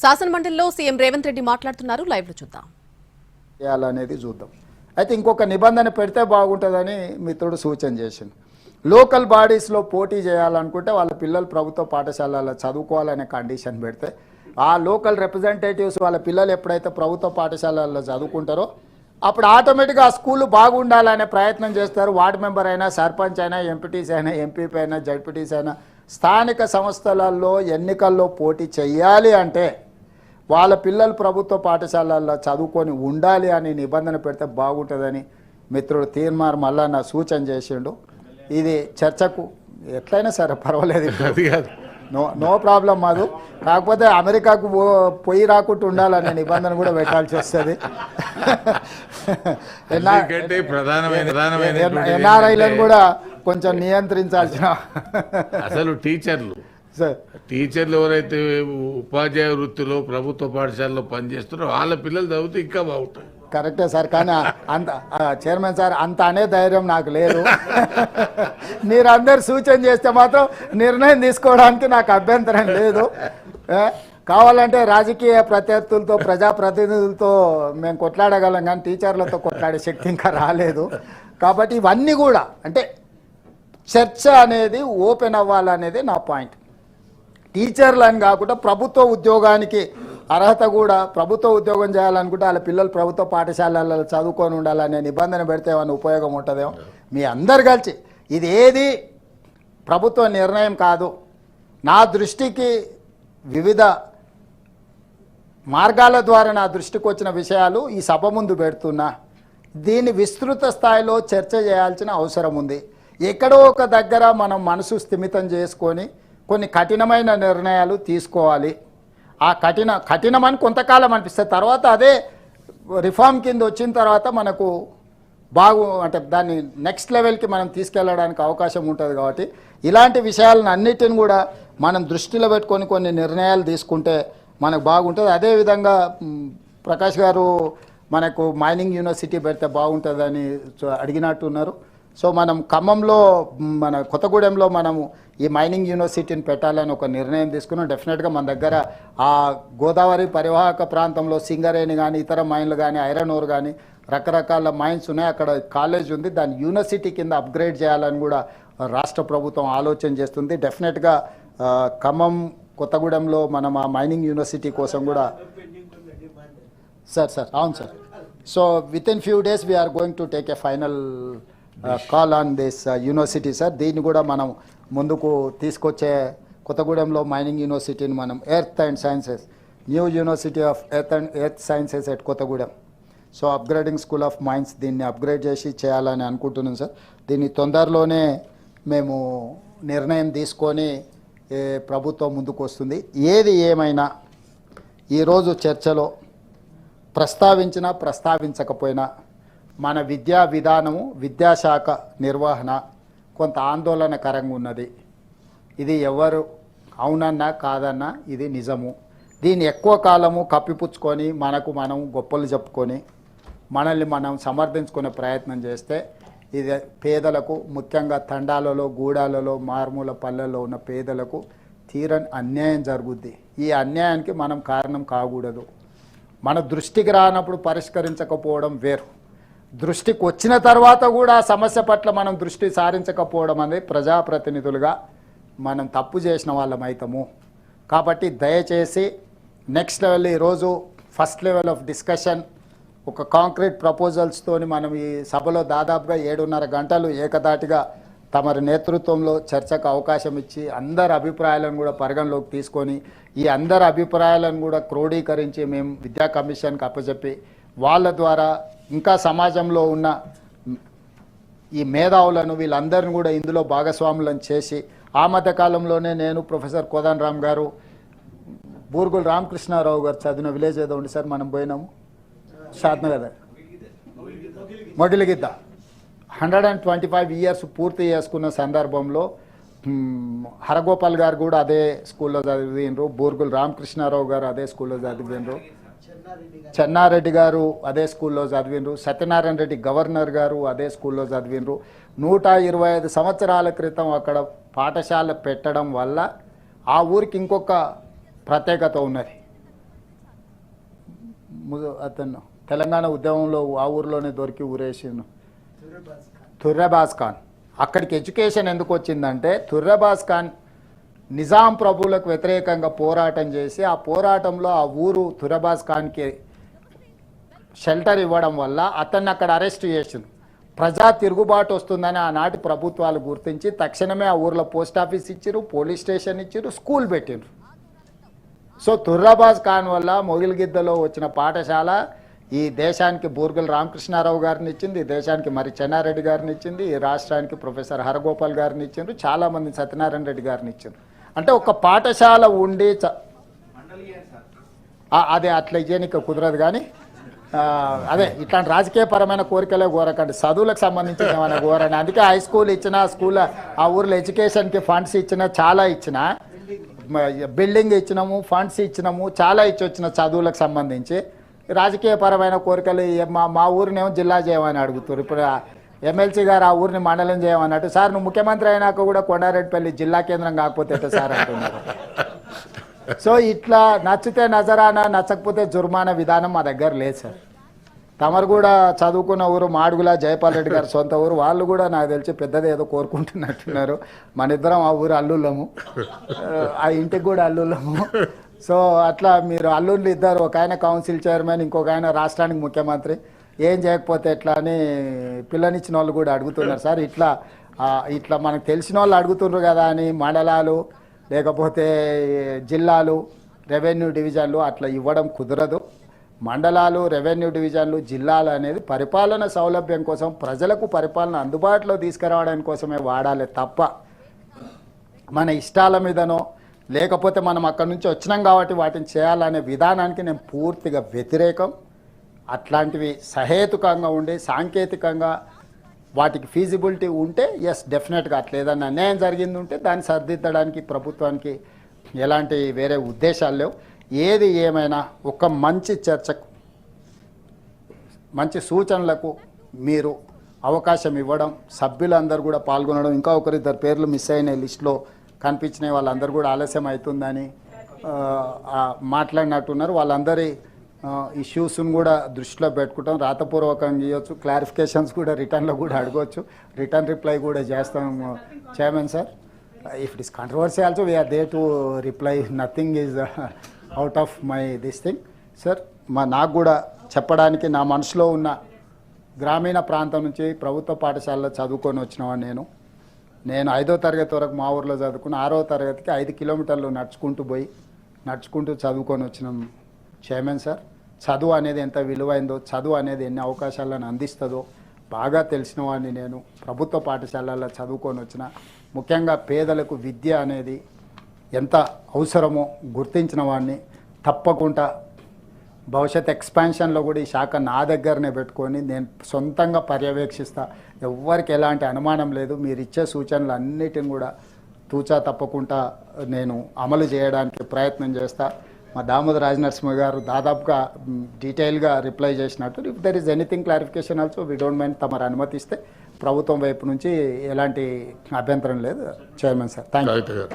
శాసనమండలిలో CM Revanth Reddy మాట్లాడుతున్నారు. Live లో చూద్దాం. చేయాలనేది చూద్దాం. అయితే ఇంకొక నిబంధన పెడితే బాగుంటుందని మిత్రుడు సూచన చేసింది. లోకల్ బాడీస్లో పోటీ చేయాలనుకుంటే వాళ్ళ పిల్లలు ప్రభుత్వ పాఠశాలలో చదువుకోవాలనే కండిషన్ పెడితే ఆ లోకల్ రిప్రజెంటేటివ్స్ వాళ్ళ పిల్లలు ఎప్పుడైతే ప్రభుత్వ పాఠశాలల్లో చదువుకుంటారో అప్పుడు ఆటోమేటిక్గా ఆ స్కూల్ బాగుండాలనే ప్రయత్నం చేస్తారు. వార్డు మెంబర్ అయినా, సర్పంచ్ అయినా, ఎంపీటీసీ అయినా, ఎంపీపీ అయినా, జడ్పీటీసీ అయినా స్థానిక సంస్థలలో ఎన్నికల్లో పోటీ చేయాలి అంటే వాళ్ళ పిల్లలు ప్రభుత్వ పాఠశాలల్లో చదువుకొని ఉండాలి అని నిబంధన పెడితే బాగుంటుందని మిత్రుడు తీర్మార్ మల్లన్న సూచన చేసిండు. ఇది చర్చకు ఎట్లయినా సరే పర్వాలేదు, నో ప్రాబ్లం మాదు. కాకపోతే అమెరికాకు పోయి రాకుండా ఉండాలనే నిబంధన కూడా పెట్టాల్సి వస్తుంది. ఎన్ఆర్ఐలను కూడా కొంచెం నియంత్రించాల్సిన అసలు టీచర్లు ఎవరైతే ఉపాధ్యాయ వృత్తిలో ప్రభుత్వ పాఠశాలలో పనిచేస్తారో వాళ్ళ పిల్లలు చదివితే ఇంకా బాగుంటుంది. కరెక్టే సార్, కానీ అంత చైర్మన్ సార్ అంత అనే ధైర్యం నాకు లేదు. మీరందరు సూచన చేస్తే మాత్రం నిర్ణయం తీసుకోవడానికి నాకు అభ్యంతరం లేదు. కావాలంటే రాజకీయ ప్రత్యర్థులతో, ప్రజాప్రతినిధులతో మేము కొట్లాడగలం, కానీ టీచర్లతో కొట్లాడే శక్తి ఇంకా రాలేదు. కాబట్టి ఇవన్నీ కూడా అంటే చర్చ అనేది ఓపెన్ అవ్వాలనేది నా పాయింట్. టీచర్లు అని కాకుండా ప్రభుత్వ ఉద్యోగానికి అర్హత కూడా, ప్రభుత్వ ఉద్యోగం చేయాలనుకుంటే వాళ్ళ పిల్లలు ప్రభుత్వ పాఠశాలలలో చదువుకొని ఉండాలనే నిబంధన పెడితే ఏమైనా ఉపయోగం ఉంటుందేమో. మీ అందరు కలిసి ఇది ఏది ప్రభుత్వ నిర్ణయం కాదు, నా దృష్టికి వివిధ మార్గాల ద్వారా నా దృష్టికి వచ్చిన విషయాలు ఈ సభ ముందు పెడుతున్నా. దీన్ని విస్తృత స్థాయిలో చర్చ చేయాల్సిన అవసరం ఉంది. ఎక్కడో ఒక దగ్గర మనం మనసు స్థిమితం చేసుకొని కొన్ని కఠినమైన నిర్ణయాలు తీసుకోవాలి. ఆ కఠినమని కొంతకాలం అనిపిస్తుంది, తర్వాత అదే రిఫార్మ్ కింద వచ్చిన తర్వాత మనకు అంటే దాన్ని నెక్స్ట్ లెవెల్కి మనం తీసుకెళ్ళడానికి అవకాశం ఉంటుంది. కాబట్టి ఇలాంటి విషయాలను అన్నిటిని కూడా మనం దృష్టిలో పెట్టుకొని కొన్ని నిర్ణయాలు తీసుకుంటే మనకు బాగుంటుంది. అదేవిధంగా ప్రకాష్ గారు మనకు మైనింగ్ యూనివర్సిటీ పెడితే బాగుంటుందని అడిగినట్టున్నారు. సో మనం ఖమ్మంలో, మన కొత్తగూడెంలో మనము ఈ మైనింగ్ యూనివర్సిటీని పెట్టాలని ఒక నిర్ణయం తీసుకున్నాం. డెఫినెట్గా మన దగ్గర ఆ గోదావరి పరివాహక ప్రాంతంలో సింగరేణి కానీ, ఇతర మైన్లు కానీ, ఐరన్ ఓర్ కానీ రకరకాల మైన్స్ ఉన్నాయి. అక్కడ కాలేజ్ ఉంది, దాన్ని యూనివర్సిటీ కింద అప్గ్రేడ్ చేయాలని కూడా రాష్ట్ర ప్రభుత్వం ఆలోచన చేస్తుంది. డెఫినెట్గా ఖమ్మం, కొత్తగూడెంలో మనం ఆ మైనింగ్ యూనివర్సిటీ కోసం కూడా సార్ అవును sir. So with in few days we're going to take a final call on this university sir. దీన్ని కూడా మనం ముందుకు తీసుకొచ్చే కొత్తగూడెంలో మైనింగ్ యూనివర్సిటీని మనం earth and sciences, new university of earth sciences at Kothagudem, so upgrading school of mines, దీన్ని upgrade చేసి చేయాలని అనుకుంటున్నాం సార్. దీన్ని తొందరలోనే మేము నిర్ణయం తీసుకొని ప్రభుత్వం ముందుకు వస్తుంది. ఏది ఏమైనా ఈరోజు చర్చలో ప్రస్తావించినా ప్రస్తావించకపోయినా మన విద్యా విధానము, విద్యాశాఖ నిర్వహణ కొంత ఆందోళనకరంగా ఉన్నది. ఇది ఎవరు అవునన్నా కాదన్నా ఇది నిజము. దీన్ని ఎక్కువ కాలము కప్పిపుచ్చుకొని మనకు మనం గొప్పలు చెప్పుకొని మనల్ని మనం సమర్థించుకునే ప్రయత్నం చేస్తే ఇది పేదలకు, ముఖ్యంగా తండాలలో, గూడాలలో, మారుమూల పల్లెల్లో ఉన్న పేదలకు తీరని అన్యాయం జరుగుద్ది. ఈ అన్యాయానికి మనం కారణం కాకూడదు. మన దృష్టికి రానప్పుడు పరిష్కరించకపోవడం వేరు, దృష్టికి వచ్చిన తర్వాత కూడా ఆ సమస్య పట్ల మనం దృష్టి సారించకపోవడం అనేది ప్రజాప్రతినిధులుగా మనం తప్పు చేసిన వాళ్ళం అవుతాము. కాబట్టి దయచేసి నెక్స్ట్ లెవెల్, ఈరోజు ఫస్ట్ లెవెల్ ఆఫ్ డిస్కషన్ ఒక కాంక్రీట్ ప్రపోజల్స్తోని మనం ఈ సభలో దాదాపుగా 7:30 గంటలు ఏకదాటిగా తమరి నేతృత్వంలో చర్చకు అవకాశం ఇచ్చి అందరి అభిప్రాయాలను కూడా పరిగణలోకి తీసుకొని ఈ అందరి అభిప్రాయాలను కూడా క్రోడీకరించి మేము విద్యా కమిషన్కి అప్పచెప్పి వాళ్ళ ద్వారా ఇంకా సమాజంలో ఉన్న ఈ మేధావులను వీళ్ళందరిని కూడా ఇందులో భాగస్వాములను చేసి, ఆ మధ్య కాలంలోనే నేను, ప్రొఫెసర్ కోదండ రామ్ గారు, బూర్గుల రామకృష్ణారావు గారు చదివిన విలేజ్ ఏదో ఉంది సార్, మనం పోయినాము షాద్నగర్ మొడిలిగిద్ద 125 ఇయర్స్ పూర్తి చేసుకున్న సందర్భంలో హరగోపాల్ గారు కూడా అదే స్కూల్లో చదివినరు, బూర్గుల రామకృష్ణారావు గారు అదే స్కూల్లో చదివినరు, చెన్నారెడ్డి గారు అదే స్కూల్లో చదివినరు, సత్యనారాయణ రెడ్డి గవర్నర్ గారు అదే స్కూల్లో చదివినరు. 125 సంవత్సరాల క్రితం అక్కడ పాఠశాల పెట్టడం వల్ల ఆ ఊరికి ఇంకొక ప్రత్యేకత ఉన్నది. అతను తెలంగాణ ఉద్యమంలో ఆ ఊరిలోనే దొరికి ఊరేసిండు తుర్రెబాజ్ ఖాన్. అక్కడికి ఎడ్యుకేషన్ ఎందుకు వచ్చిందంటే తుర్రెబాజ్ ఖాన్ నిజాం ప్రభువులకు వ్యతిరేకంగా పోరాటం చేసి ఆ పోరాటంలో ఆ ఊరు తుర్రెబాజ్ ఖాన్కి షెల్టర్ ఇవ్వడం వల్ల అతన్ని అక్కడ అరెస్ట్ చేసిండు. ప్రజా తిరుగుబాటు వస్తుందని ఆనాటి ప్రభుత్వాలు గుర్తించి తక్షణమే ఆ ఊర్లో పోస్ట్ ఆఫీస్ ఇచ్చారు, పోలీస్ స్టేషన్ ఇచ్చారు, స్కూల్ పెట్టిండ్రు. సో తుర్రెబాజ్ ఖాన్ వల్ల మొగిలిగిద్దలో వచ్చిన పాఠశాల ఈ దేశానికి బూర్గుల రామకృష్ణారావు గారిని ఇచ్చింది, ఈ దేశానికి మరి చెన్నారెడ్డి గారిని ఇచ్చింది, ఈ రాష్ట్రానికి ప్రొఫెసర్ హరగోపాల్ గారిని ఇచ్చిండ్రు, చాలామంది సత్యనారాయణ రెడ్డి గారిని ఇచ్చిండ్రు. అంటే ఒక పాఠశాల ఉండి అదే అట్లా ఇయ్యనిక కుదరదు. కానీ అదే ఇట్లాంటి రాజకీయపరమైన కోరికలే కోరకండి, చదువులకు సంబంధించిన ఏమైనా కోరండి. అందుకే హై స్కూల్ ఇచ్చిన, స్కూల్ ఆ ఊర్లో ఎడ్యుకేషన్కి ఫండ్స్ ఇచ్చిన, చాలా ఇచ్చిన, బిల్డింగ్ ఇచ్చినాము, ఫండ్స్ ఇచ్చినాము, చాలా ఇచ్చి వచ్చిన చదువులకు సంబంధించి. రాజకీయపరమైన కోరికలు మా ఊరినేమో జిల్లా చేయమని అడుగుతారు. ఇప్పుడు ఎమ్మెల్సీ గారు ఆ ఊరిని మండలం చేయమన్నట్టు, సార్ నువ్వు ముఖ్యమంత్రి అయినాక కూడా కొండారెడ్డిపల్లి జిల్లా కేంద్రం కాకపోతే ఎట్లా సార్ అంటున్నారు. సో ఇట్లా నచ్చితే నజరానా, నచ్చకపోతే జుర్మానా విధానం మా దగ్గర లేదు సార్. తమరు కూడా చదువుకున్న ఊరు మాడుగుల, జయపాల్ రెడ్డి గారు సొంత ఊరు, వాళ్ళు కూడా నాకు తెలిసి పెద్దది ఏదో కోరుకుంటున్నట్టున్నారు. మన ఇద్దరం ఆ ఊరు అల్లుళ్ళము, ఆ ఇంటికి కూడా అల్లుళ్ళము. సో అట్లా మీరు అల్లుళ్ళు ఇద్దరు, ఒక ఆయన కౌన్సిల్ చైర్మన్, ఇంకొక ఆయన రాష్ట్రానికి ముఖ్యమంత్రి, ఏం చేయకపోతే ఎట్లా అని పిల్లనిచ్చిన వాళ్ళు కూడా అడుగుతున్నారు సార్. ఇట్లా మనకు తెలిసిన వాళ్ళు అడుగుతున్నారు కదా అని మండలాలు లేకపోతే జిల్లాలు, రెవెన్యూ డివిజన్లు అట్లా ఇవ్వడం కుదరదు. మండలాలు, రెవెన్యూ డివిజన్లు, జిల్లాలు అనేది పరిపాలన సౌలభ్యం కోసం, ప్రజలకు పరిపాలన అందుబాటులో తీసుకురావడానికి కోసమే వాడాలి తప్ప మన ఇష్టాల మీదనో లేకపోతే మనం అక్కడి నుంచి వచ్చినాం కాబట్టి వాటిని చేయాలనే విధానానికి నేను పూర్తిగా వ్యతిరేకం. అట్లాంటివి సహేతుకంగా ఉండి సాంకేతికంగా వాటికి ఫీజిబిలిటీ ఉంటే ఎస్ డెఫినెట్గా అట్లా ఏదన్నా అన్యాయం జరిగింది ఉంటే దాన్ని సరిదిద్దడానికి ప్రభుత్వానికి ఎలాంటి వేరే ఉద్దేశాలు లేవు. ఏది ఏమైనా ఒక మంచి చర్చకు, మంచి సూచనలకు మీరు అవకాశం ఇవ్వడం, సభ్యులందరూ కూడా పాల్గొనడం, ఇంకా ఒకరిద్దరు పేర్లు మిస్ అయిన లిస్టులో కనిపించిన వాళ్ళందరూ కూడా ఆలస్యం అవుతుందని మాట్లాడినట్టున్నారు. వాళ్ళందరి ఇష్యూస్ను కూడా దృష్టిలో పెట్టుకుంటాం, రాతపూర్వకంగా ఇవ్వచ్చు, క్లారిఫికేషన్స్ కూడా రిటర్న్లో కూడా అడగవచ్చు, రిటర్న్ రిప్లై కూడా చేస్తాం chairman sir. If it is controversy also we're there to reply, nothing is out of my this thing sir. నాకు కూడా చెప్పడానికి నా మనసులో ఉన్న గ్రామీణ ప్రాంతం నుంచి ప్రభుత్వ పాఠశాలలో చదువుకొని వచ్చినవాడు నేను 5వ తరగతి వరకు మా ఊర్లో చదువుకుని 6వ తరగతికి 5 కిలోమీటర్లు నడుచుకుంటూ చదువుకొని వచ్చినాం చైర్మన్ సార్. చదువు అనేది ఎంత విలువైందో, చదువు అనేది ఎన్ని అవకాశాలను అందిస్తుందో బాగా తెలిసిన వాడిని నేను. ప్రభుత్వ పాఠశాలల్లో చదువుకొని వచ్చిన, ముఖ్యంగా పేదలకు విద్య అనేది ఎంత అవసరమో గుర్తించిన వాడిని. తప్పకుండా భవిష్యత్ ఎక్స్పాన్షన్లో కూడా ఈ శాఖ నా దగ్గరనే పెట్టుకొని నేను సొంతంగా పర్యవేక్షిస్తా. ఎవ్వరికి ఎలాంటి అనుమానం లేదు. మీరు ఇచ్చే సూచనలు అన్నిటిని కూడా తూచా తప్పకుండా నేను అమలు చేయడానికి ప్రయత్నం చేస్తా. మా దామోదర్ రాజనరసింహ గారు దాదాపుగా డీటెయిల్గా రిప్లై చేసినట్టు, if there is anything clarification also we don't mind, తమరు అనుమతిస్తే ప్రభుత్వం వైపు నుంచి ఎలాంటి అభ్యంతరం లేదు చైర్మన్ సార్. Thank you.